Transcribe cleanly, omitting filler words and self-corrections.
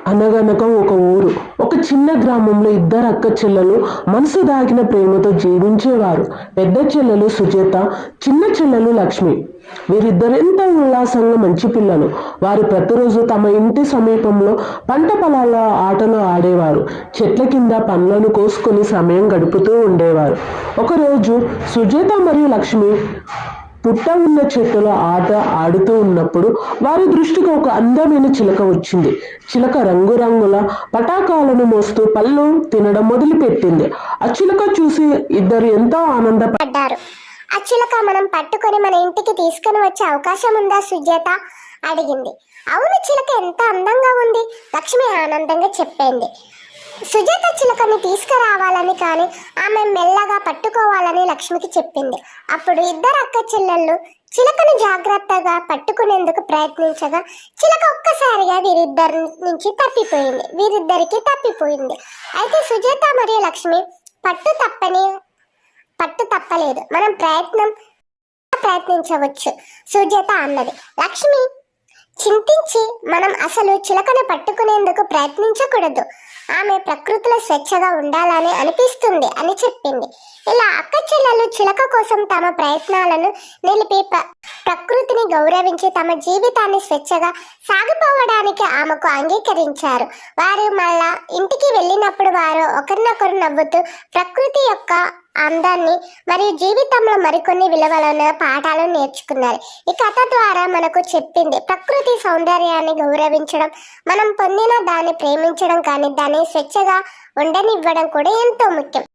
అనగనగా ఒక ఊరు, ఒక చిన్న గ్రామంలో ఇద్దరు అక్క చెల్లెలు మనసు దాగిన ప్రేమతో జీవించేవారు. పెద్ద చెల్లెలు సుజాత, చిన్న చెల్లెలు లక్ష్మి. వీరిద్దరు ఎంతో ఉల్లాసంగా మంచి పిల్లలు. వారు ప్రతిరోజు తమ ఇంటి సమీపంలో పంట పొలాల ఆటలు ఆడేవారు. చెట్ల కింద పండ్లను కోసుకొని సమయం గడుపుతూ ఉండేవారు. ఒకరోజు సుజాత మరియు లక్ష్మి పుట్ట ఉన్న చెట్టులో ఆట ఆడుతూ ఉన్నప్పుడు వారి దృష్టికి ఒక అందమైన చిలక వచ్చింది. చిలక రంగురంగుల పటాకాలను మోస్తూ పళ్ళు తినడం మొదలుపెట్టింది. ఆ చిలక చూసి ఇద్దరు ఎంతో ఆనందపడ్డారు. ఆ చిలక మనం పట్టుకొని మన ఇంటికి తీసుకుని వచ్చే అవకాశం ఉందా సుజాత అడిగింది. అవును, చిలక ఎంత అందంగా ఉంది, లక్ష్మి ఆనందంగా చెప్పింది. సుజాత చిలకని తీసుకురావాలని కానీ ఆమె మెల్లగా పట్టుకోవాలని లక్ష్మికి చెప్పింది. అప్పుడు ఇద్దరు అక్క చెల్లెళ్ళు చిలకను జాగ్రత్తగా పట్టుకునేందుకు ప్రయత్నించగా చిలక ఒక్కసారిగా వీరిద్దరికి తప్పిపోయింది. అయితే సుజాత మరియు లక్ష్మి పట్టు తప్పలేదు. మనం ప్రయత్నించవచ్చు సుజాత అన్నది. లక్ష్మి చింతించి మనం అసలు చిలకను పట్టుకునేందుకు ప్రయత్నించకూడదు, ఆమె ప్రకృతిలో స్వేచ్ఛగా ఉండాలని అనిపిస్తుంది అని చెప్పింది. ఇలా అక్క చెల్లెలు చిలక కోసం తమ ప్రయత్నాలను నిలిపి ప్రకృతిని గౌరవించి తమ జీవితాన్ని స్వేచ్ఛగా సాగిపోవడానికి ఆమెకు అంగీకరించారు. వారు మళ్ళా ఇంటికి వెళ్ళినప్పుడు వారు ఒకరినొకరు నవ్వుతూ ప్రకృతి యొక్క అందాన్ని మరియు జీవితంలో మరికొన్ని విలువలను పాఠాలను నేర్చుకున్నారు. ఈ కథ ద్వారా మనకు చెప్పింది ప్రకృతి సౌందర్యాన్ని గౌరవించడం, మనం పొందిన దాన్ని ప్రేమించడం కానీ దాన్ని స్వేచ్ఛగా ఉండనివ్వడం కూడా ఎంతో ముఖ్యం.